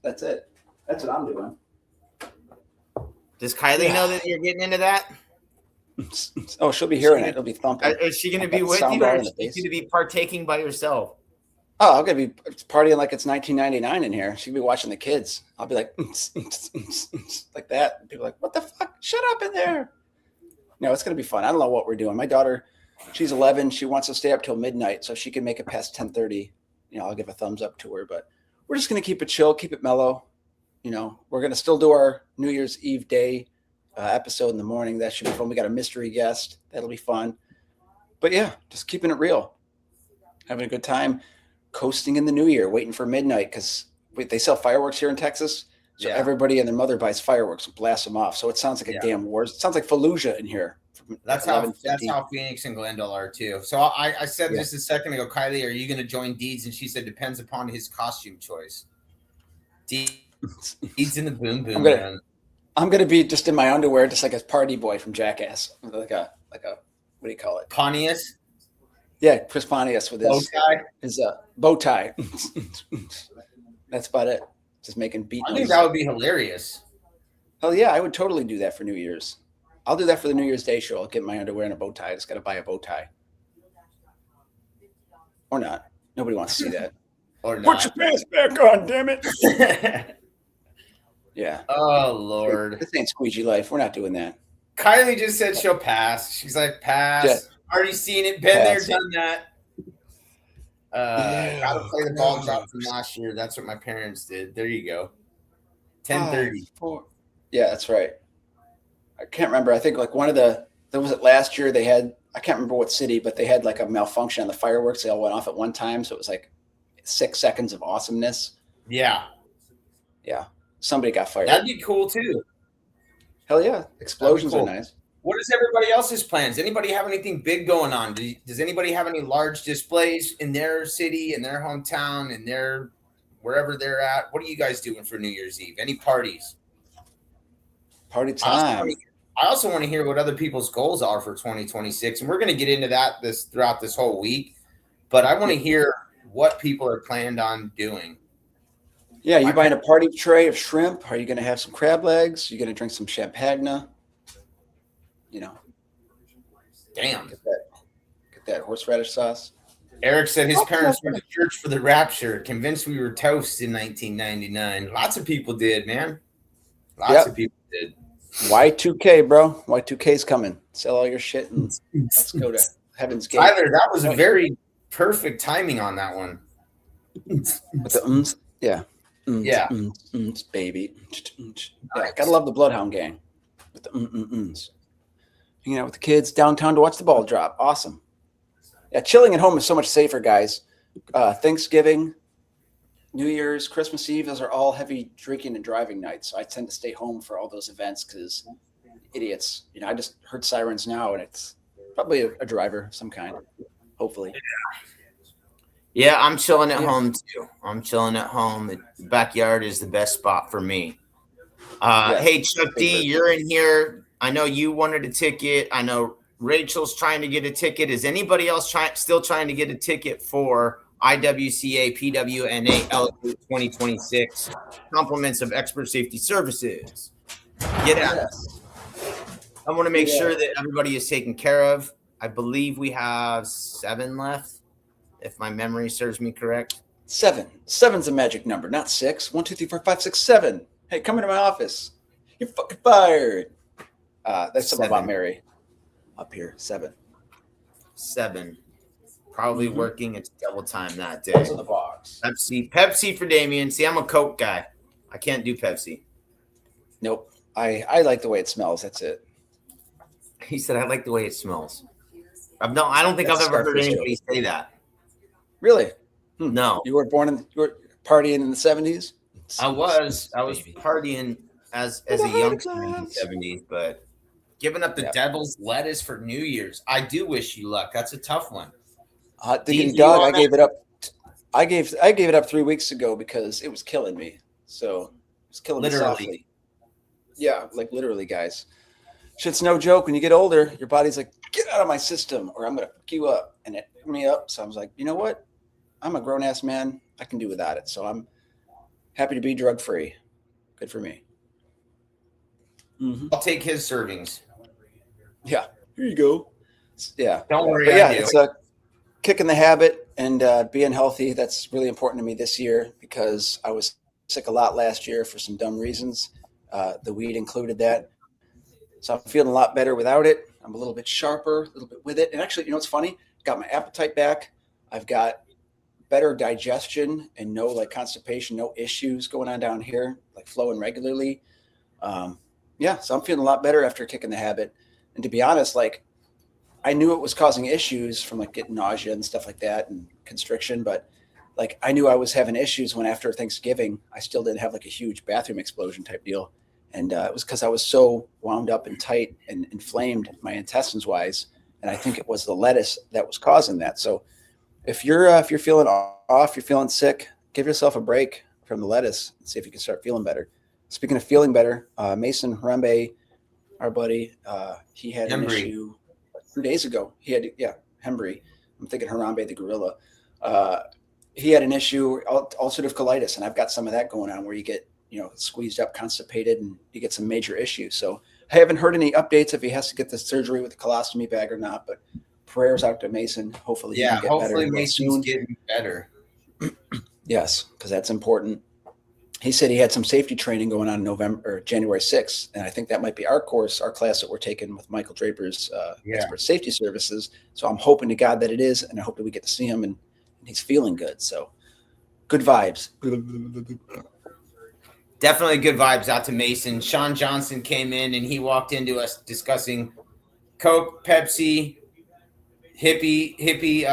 That's it. That's what I'm doing. Does Kylie know that you're getting into that? Oh, she'll be hearing it. It'll be thumping. Is she going to be with you, or is she going to be partaking by herself? Oh, I'm going to be partying like it's 1999 in here. She'll be watching the kids. I'll be like, like that. And people are like, what the fuck? Shut up in there. No, it's going to be fun. I don't know what we're doing. My daughter, she's 11. She wants to stay up till midnight so she can make it past 10:30. I'll give a thumbs up to her. But we're just going to keep it chill, keep it mellow. We're going to still do our New Year's Eve day episode in the morning. That should be fun. We got a mystery guest. That'll be fun. But yeah, just keeping it real. Having a good time. Coasting in the new year, waiting for midnight because they sell fireworks here in Texas. So everybody and their mother buys fireworks and blasts them off. So it sounds like a damn war. It sounds like Fallujah in here. That's how Phoenix and Glendale are too. So I said just a second ago, Kylie, are you going to join Deeds? And she said, depends upon his costume choice. Deeds in the boom boom. I'm gonna be just in my underwear, just like a party boy from Jackass, like a what do you call it? Pontius. Yeah, Chris Pontius with his bow tie. That's about it. Just making beat. I think that would be hilarious. Hell yeah, I would totally do that for New Year's. I'll do that for the New Year's Day show. I'll get my underwear and a bow tie. I just got to buy a bow tie. Or not. Nobody wants to see that. Or not. Put your pants back on, damn it. Yeah. Oh, Lord. This ain't squeegee life. We're not doing that. Kylie just said she'll pass. She's like, pass. Yeah. Already seen it. Been there, done that. Gotta play the ball drop from last year. That's what my parents did. There you go. 10:30. Yeah, that's right. I can't remember. I think like was it last year they had, I can't remember what city, but they had like a malfunction on the fireworks. They all went off at one time. So it was like 6 seconds of awesomeness. Yeah. Yeah. Somebody got fired. That'd be cool too. Hell yeah. Explosions are nice. What is everybody else's plans? Anybody have anything big going on? Does anybody have any large displays in their city, in their hometown, in their wherever they're at? What are you guys doing for New Year's Eve? Any parties? Party time. I also want to hear what other people's goals are for 2026, and we're going to get into that throughout this whole week. But I want to hear what people are planned on doing. Yeah, you buying a party tray of shrimp? Are you going to have some crab legs? Are you going to drink some champagne? Damn. Get that horseradish sauce. Eric said his parents went to church for the rapture, convinced we were toast in 1999. Lots of people did, man. Lots of people did. Y2K, bro. Y2K's coming. Sell all your shit and let's go to Heaven's Gate. Tyler, that was a very perfect timing on that one. With the yeah. Baby. Yeah, gotta love the Bloodhound Gang. With the hanging out with the kids downtown to watch the ball drop. Awesome. Yeah, chilling at home is so much safer, guys. Thanksgiving, New Year's, Christmas Eve, those are all heavy drinking and driving nights. So I tend to stay home for all those events because idiots. I just heard sirens now, and it's probably a driver of some kind, hopefully. Yeah, I'm chilling at home too. I'm chilling at home. The backyard is the best spot for me. Hey, Chuck D, Favorite. you're in here. I know you wanted a ticket. I know Rachel's trying to get a ticket. Is anybody else still trying to get a ticket for IWCA PWNA Elevate 2026 Compliments of Expert Safety Services? Get out. Yes. I want to make sure that everybody is taken care of. I believe we have 7 left, if my memory serves me correct. 7. 7's a magic number, not 6. 1, 2, 3, 4, 5, 6, 7. Hey, come into my office. You're fucking fired. That's something about Mary up here. 7. 7. Probably working. It's double time that day. What's in the box? Pepsi for Damien. See, I'm a Coke guy. I can't do Pepsi. Nope. I like the way it smells. That's it. He said, I like the way it smells. I don't think I've ever heard anybody say that. Really? No. You were partying in the 70s? I was partying as a youngster in the 70s, but giving up the devil's lettuce for New Year's. I do wish you luck. That's a tough one. Diggity dog, I gave it up. I gave it up 3 weeks ago because it was killing me. So it was killing me softly. Yeah, like literally, guys. Shit's no joke. When you get older, your body's like, get out of my system or I'm going to fuck you up. And it fucked me up. So I was like, you know what? I'm a grown-ass man. I can do without it. So I'm happy to be drug-free. Good for me. Mm-hmm. I'll take his servings. Yeah. Here you go. Yeah. Don't worry. But yeah, it's a kick in the habit and being healthy. That's really important to me this year because I was sick a lot last year for some dumb reasons. The weed included that. So I'm feeling a lot better without it. I'm a little bit sharper, a little bit with it. And actually, you know what's funny? Got my appetite back. I've got better digestion and no like constipation, no issues going on down here, like flowing regularly. So I'm feeling a lot better after kicking the habit. And to be honest, like I knew it was causing issues from like getting nausea and stuff like that and constriction, but like I knew I was having issues when after Thanksgiving, I still didn't have like a huge bathroom explosion type deal. And it was because I was so wound up and tight and inflamed, my intestines wise. And I think it was the lettuce that was causing that. So if you're feeling off, you're feeling sick, give yourself a break from the lettuce and see if you can start feeling better. Speaking of feeling better, Mason Harambe, our buddy, he had an issue 2 days ago. He had, Hembry. I'm thinking Harambe the gorilla. He had an issue, ulcerative colitis, and I've got some of that going on where you get, squeezed up, constipated, and you get some major issues. So I haven't heard any updates if he has to get the surgery with the colostomy bag or not, but prayers out to Mason. Hopefully he can get hopefully better. Mason's getting better. Yes, because that's important. He said he had some safety training going on in January 6th. And I think that might be our class that we're taking with Michael Draper's Expert Safety Services. So I'm hoping to God that it is, and I hope that we get to see him and he's feeling good. So good vibes. Definitely good vibes out to Mason. Sean Johnson came in and he walked into us discussing Coke, Pepsi, hippie,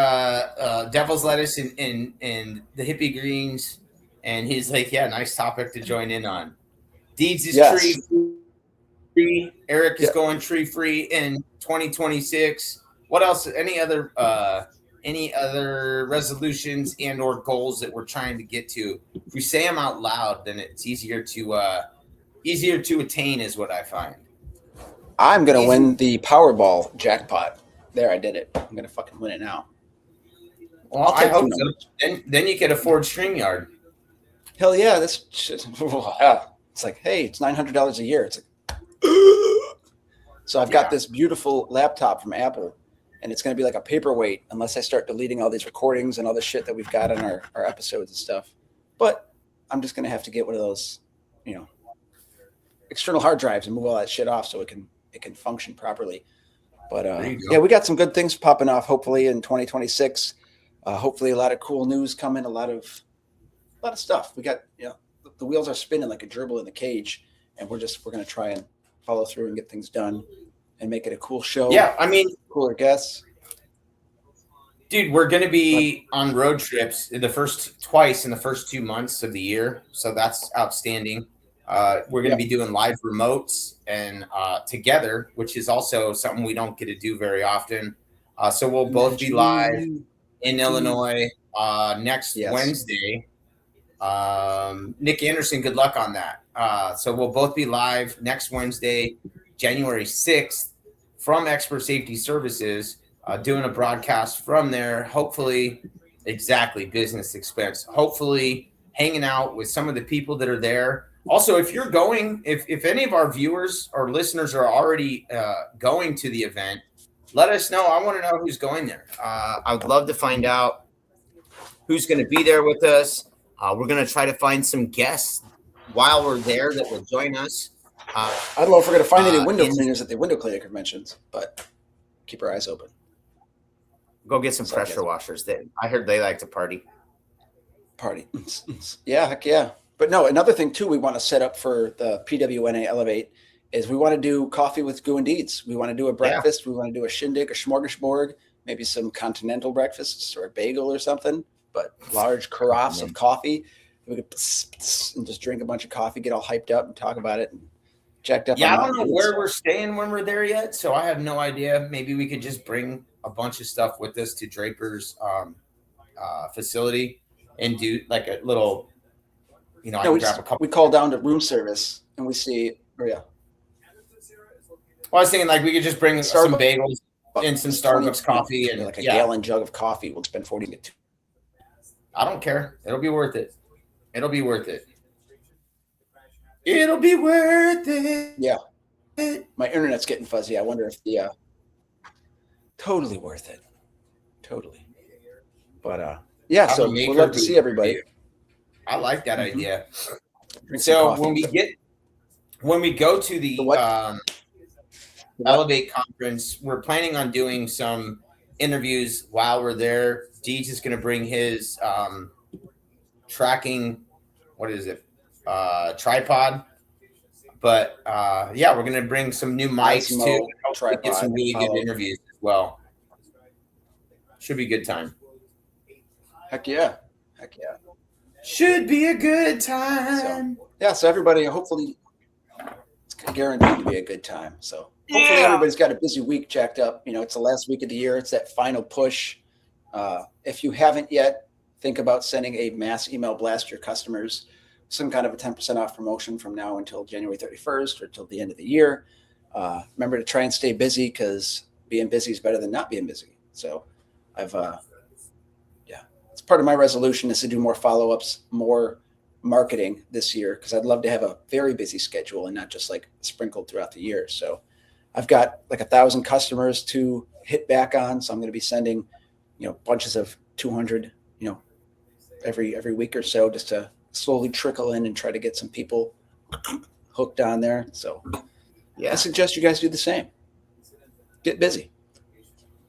devil's lettuce, and the hippie greens. And he's like, yeah, nice topic to join in on. Deeds is tree free. Eric is going tree free in 2026. What else? Any other resolutions and or goals that we're trying to get to? If we say them out loud, then it's easier to attain, is what I find. I'm gonna win the Powerball jackpot. There, I did it. I'm gonna fucking win it now. Well, I hope so. Then you could afford StreamYard. Hell yeah, this shit. It's like, hey, it's $900 a year. It's like, so I've got this beautiful laptop from Apple, and it's going to be like a paperweight unless I start deleting all these recordings and all the shit that we've got on our episodes and stuff. But I'm just going to have to get one of those, external hard drives and move all that shit off so it can function properly. But we got some good things popping off. Hopefully in 2026. Hopefully a lot of cool news coming. A lot of stuff. We got, the wheels are spinning like a gerbil in the cage, and we're going to try and follow through and get things done and make it a cool show. Yeah, I mean, cooler guests. Dude, we're going to be on road trips twice in the first 2 months of the year, so that's outstanding. We're going to be doing live remotes and together, which is also something we don't get to do very often. So we'll both be live. in Illinois next Wednesday. Nick Anderson, good luck on that. So we'll both be live next Wednesday, January 6th, from Expert Safety Services, doing a broadcast from there. Hopefully, business expense. Hopefully, hanging out with some of the people that are there. Also, if you're going, if any of our viewers or listeners are already going to the event, let us know. I want to know who's going there. I would love to find out who's going to be there with us. We're going to try to find some guests while we're there that will join us. I don't know if we're going to find any window cleaners at the window cleaner conventions, but keep our eyes open. Go get some pressure washers. I heard they like to party. Yeah, heck yeah. But no, another thing too we want to set up for the PWNA Elevate is we want to do coffee with Goo and Deeds. We want to do a breakfast. Yeah. We want to do a shindig, a smorgasbord, maybe some continental breakfasts or a bagel or something, but large carafes of coffee. We could and just drink a bunch of coffee, get all hyped up and talk about it and jacked up. Yeah, I don't know where we're staying when we're there yet, so I have no idea. Maybe we could just bring a bunch of stuff with us to Draper's facility and do like a little, I can grab a couple. We call down to room service and we see, well, I was thinking like we could just bring some bagels and some Starbucks coffee and like a gallon jug of coffee. We'll spend 40 to 2. I don't care. It'll be worth it. It'll be worth it. It'll be worth it. Yeah. My internet's getting fuzzy. I wonder if totally worth it. Totally. But yeah, so we'd love to see everybody. I like that idea. So when we go to the Elevate conference, we're planning on doing some interviews while we're there. Deej is going to bring his tracking, tripod. But yeah, we're going to bring some new mics too. Tripod, get some really good interviews as well. Should be a good time. Heck yeah. Should be a good time. So everybody, hopefully it's guaranteed to be a good time. So hopefully everybody's got a busy week jacked up. It's the last week of the year. It's that final push. If you haven't yet, think about sending a mass email blast to your customers, some kind of a 10% off promotion from now until January 31st or till the end of the year. Remember to try and stay busy because being busy is better than not being busy. So it's part of my resolution is to do more follow-ups, more marketing this year because I'd love to have a very busy schedule and not just like sprinkled throughout the year. So I've got like 1,000 customers to hit back on. So I'm going to be sending, bunches of 200, every week or so just to slowly trickle in and try to get some people hooked on there. So I suggest you guys do the same. Get busy.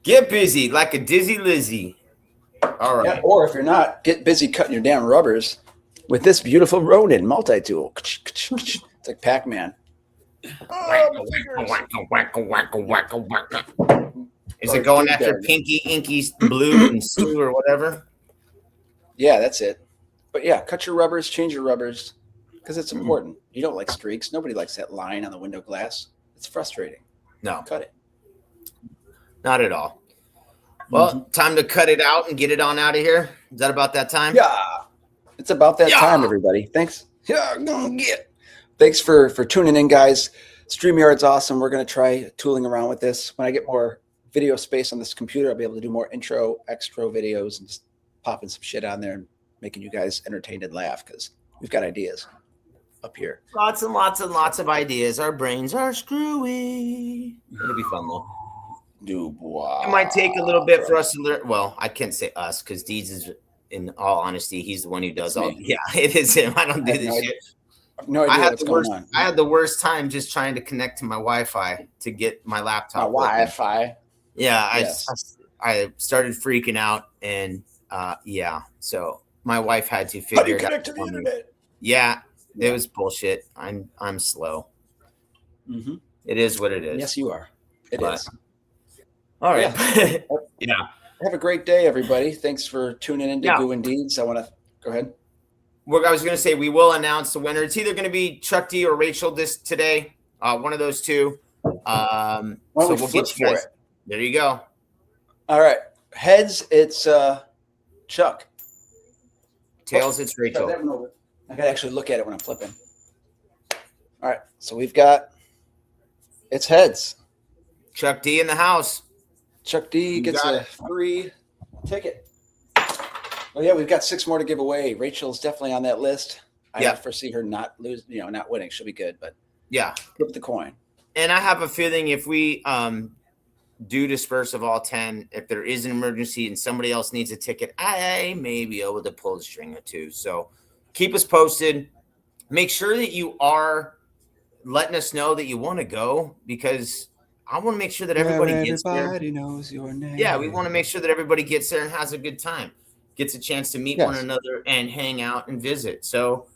Get busy like a dizzy Lizzie. All right. Yeah, or if you're not, get busy cutting your damn rubbers with this beautiful Ronan multi-tool. It's like Pac-Man. Is it going after Pinky, Inky, Blue, and Sue or whatever? Yeah, that's it. But yeah, cut your rubbers, change your rubbers, because it's important. You don't like streaks. Nobody likes that line on the window glass. It's frustrating. No. Cut it. Not at all. Well, time to cut it out and get it on out of here. Is that about that time? Yeah. It's about that time, everybody. Thanks. Thanks for tuning in, guys. StreamYard's awesome. We're going to try tooling around with this. When I get more video space on this computer, I'll be able to do more intro, extra videos and just popping some shit on there and making you guys entertained and laugh because we've got ideas up here. Lots and lots and lots of ideas. Our brains are screwy. It'll be fun, though. It might take a little bit for us to learn. Well, I can't say us because Deeds is, in all honesty, he's the one who does all. Yeah, it is him. I don't do this shit. No idea what's going on. I had the worst time just trying to connect to my Wi-Fi to get my laptop. Wi-Fi. Yeah, I started freaking out, and so my wife had to figure it out. Connect to the internet? Yeah, it was bullshit. I'm slow. Mm-hmm. It is what it is. Yes, you are. It is. All right. Yeah. Have a great day, everybody. Thanks for tuning in to Goo and Deeds. I want to go ahead. What I was going to say, we will announce the winner. It's either going to be Chuck D or Rachel today. One of those two. So we'll get you guys. There you go. All right. Heads, it's Chuck. Tails, it's Rachel. I gotta actually look at it when I'm flipping. All right, so we've got it's heads. Chuck D in the house. Chuck D gets a free ticket. Oh yeah, we've got 6 more to give away. Rachel's definitely on that list. I don't foresee her not winning. She'll be good, but flip the coin. And I have a feeling if we do disperse of all 10, if there is an emergency and somebody else needs a ticket, I may be able to pull a string or two. So keep us posted. Make sure that you are letting us know that you want to go, because I want to make sure that everybody gets there. Everybody knows your name. Yeah, we want to make sure that everybody gets there and has a good time, gets a chance to meet one another and hang out and visit. So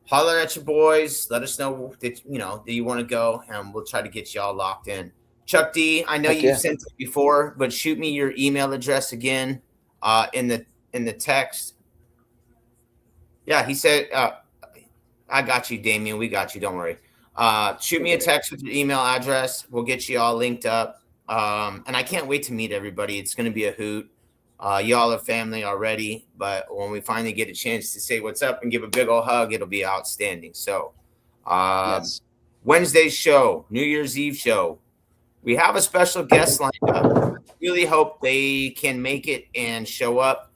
holler at your boys. Let us know that you want to go, and we'll try to get you all locked in. Chuck D, I know you've sent it before, but shoot me your email address again in the text. Yeah, he said, I got you, Damien. We got you. Don't worry. Shoot me a text with your email address. We'll get you all linked up. And I can't wait to meet everybody. It's going to be a hoot. Y'all are family already, but when we finally get a chance to say what's up and give a big old hug, it'll be outstanding. So Wednesday's show, New Year's Eve show, we have a special guest lined up. Really hope they can make it and show up,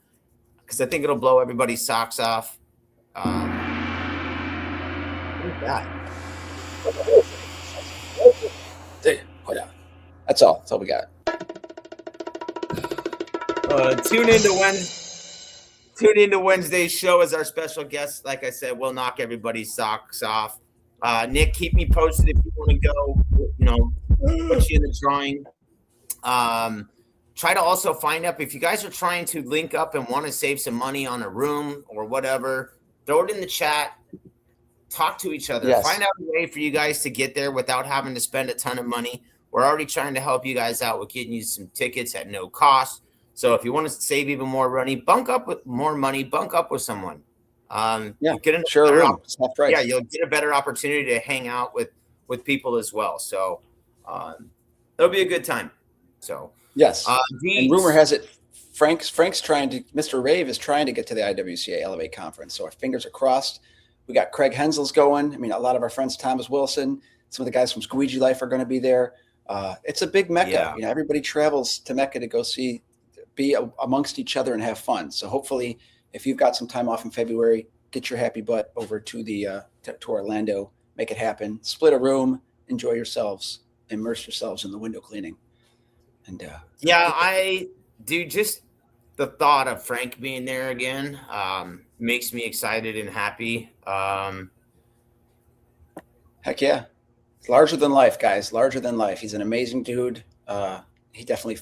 because I think it'll blow everybody's socks off. What is that? That's all. That's all we got. Tune into Wednesday's show as our special guest. Like I said, we'll knock everybody's socks off. Nick, keep me posted if you want to go. Put you in the drawing. Try to also find up if you guys are trying to link up and want to save some money on a room or whatever. Throw it in the chat. Talk to each other. Find out a way for you guys to get there without having to spend a ton of money. We're already trying to help you guys out with getting you some tickets at no cost. So if you want to save even more money, bunk up with someone. You'll get a better opportunity to hang out with people as well. So it'll be a good time. So and rumor has it Frank's Mr. Rave is trying to get to the IWCA Elevate conference. So our fingers are crossed. We got Craig Hensel's going. I mean, a lot of our friends, Thomas Wilson, some of the guys from Squeegee Life are going to be there. It's a big Mecca. Everybody travels to Mecca to go be amongst each other and have fun. So hopefully, if you've got some time off in February, get your happy butt over to to Orlando, make it happen, split a room, enjoy yourselves, immerse yourselves in the window cleaning. And I do. Just the thought of Frank being there again makes me excited and happy. Heck yeah. It's larger than life, guys. Larger than life. He's an amazing dude. He definitely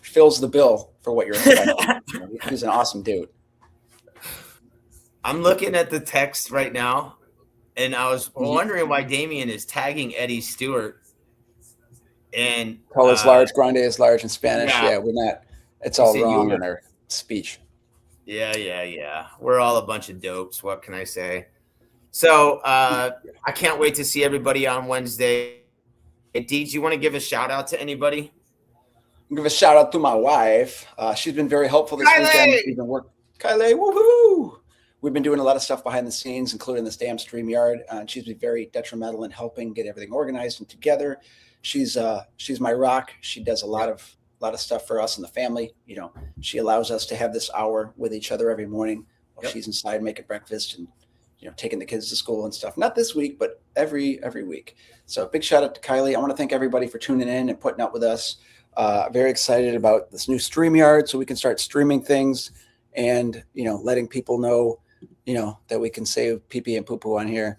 fills the bill for what you're expecting. He's an awesome dude. I'm looking at the text right now, and I was wondering why Damien is tagging Eddie Stewart. And Call is large, grande is large in Spanish. Yeah, we're not. It's all wrong in our speech. Yeah. We're all a bunch of dopes. What can I say? So I can't wait to see everybody on Wednesday. Hey, Dee, do you want to give a shout out to anybody? Give a shout out to my wife. She's been very helpful this weekend. We've been working. Kylie, woohoo! We've been doing a lot of stuff behind the scenes, including this damn StreamYard. And she's been very detrimental in helping get everything organized and together. She's my rock. She does a lot of stuff for us and the family. She allows us to have this hour with each other every morning while she's inside making breakfast and taking the kids to school and stuff. Not this week, but every week. So big shout out to Kylie. I want to thank everybody for tuning in and putting up with us. Very excited about this new StreamYard so we can start streaming things and letting people know that we can save pee-pee and poo-poo on here.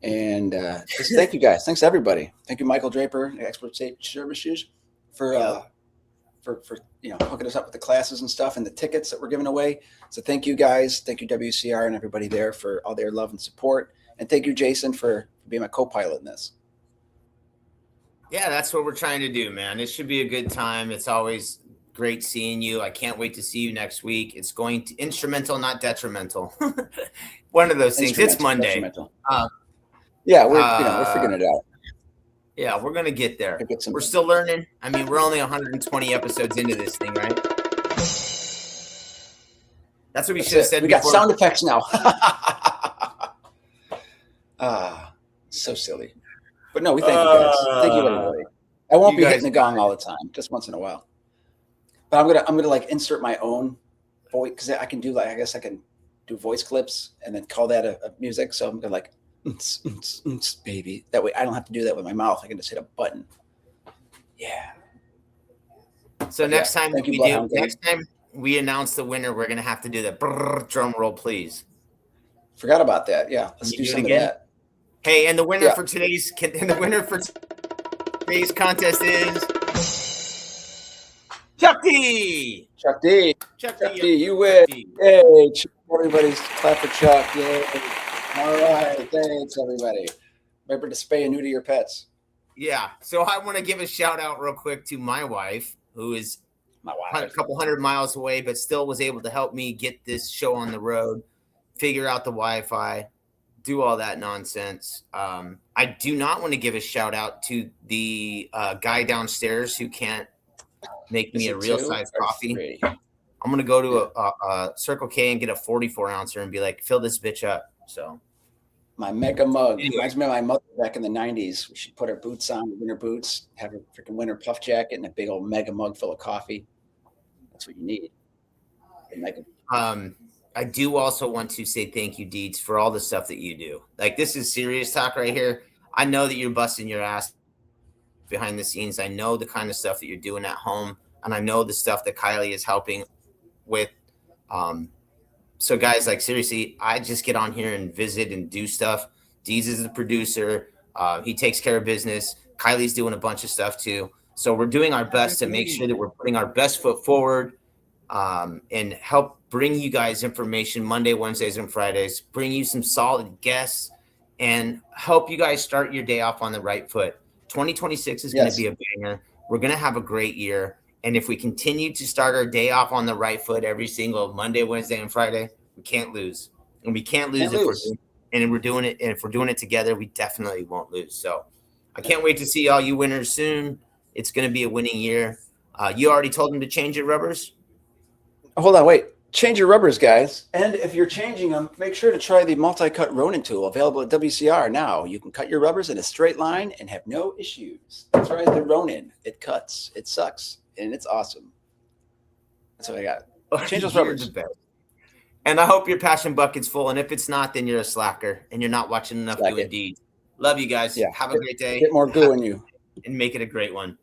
And just thank you guys. Thanks everybody. Thank you, Michael Draper, Expert Safety Services, for hooking us up with the classes and stuff and the tickets that we're giving away. So thank you guys. Thank you WCR and everybody there for all their love and support. And thank you, Jason, for being my co-pilot in this. Yeah, that's what we're trying to do, man. It should be a good time. It's always great seeing you. I can't wait to see you next week. It's going to instrumental, not detrimental. One of those things. It's Monday. We're figuring it out. Yeah, we're going to get there. We're still learning. I mean, we're only 120 episodes into this thing, right? That's what we should have said. We got sound effects now. So silly. But no, we thank you guys. Thank you, everybody. I won't be hitting the gong all the time, just once in a while. But I'm gonna like insert my own voice because I can do like I guess I can do voice clips and then call that a music. So I'm gonna like baby. That way I don't have to do that with my mouth. I can just hit a button. Yeah. So next time we announce the winner, we're gonna have to do the drum roll, please. Forgot about that. Yeah, let's do some of that. Hey, and the winner for today's contest is Chuck D. Chuck D. You win. Hey, everybody's clap for Chuck. Yay. All right, thanks everybody. Remember to spay and neuter your pets. Yeah. So I want to give a shout out real quick to my wife, who is a couple hundred miles away, but still was able to help me get this show on the road, figure out the Wi-Fi, do all that nonsense. I do not want to give a shout out to the guy downstairs who can't make me a real size coffee. I'm going to go to a Circle K and get a 44 ouncer and be like, fill this bitch up. So my mega mug reminds me of my mother back in the 90s. She'd put her boots on, winter boots, have her freaking winter puff jacket and a big old mega mug full of coffee. That's what you need. I do also want to say thank you, Deeds, for all the stuff that you do. Like, this is serious talk right here. I know that you're busting your ass behind the scenes. I know the kind of stuff that you're doing at home, and I know the stuff that Kylie is helping with. So guys, like, seriously, I just get on here and visit and do stuff. Deeds is the producer. He takes care of business. Kylie's doing a bunch of stuff too. So we're doing our best to make sure that we're putting our best foot forward and help bring you guys information Monday, Wednesdays, and Fridays, bring you some solid guests, and help you guys start your day off on the right foot. 2026 is going to be a banger. We're going to have a great year. And if we continue to start our day off on the right foot every single Monday, Wednesday, and Friday, we can't lose. And we can't lose if we're doing it. And if we're doing it together, we definitely won't lose. So I can't wait to see all you winners soon. It's going to be a winning year. You already told them to change your rubbers? Hold on, wait. Change your rubbers, guys. And if you're changing them, make sure to try the multi-cut Ronan tool available at WCR now. You can cut your rubbers in a straight line and have no issues. Try the Ronan. It cuts. It sucks. And it's awesome. That's what I got. Change those rubbers. And I hope your passion bucket's full. And if it's not, then you're a slacker and you're not watching enough Doing Deeds. Love you guys. Yeah. Have a great day. Get more goo in you. And make it a great one.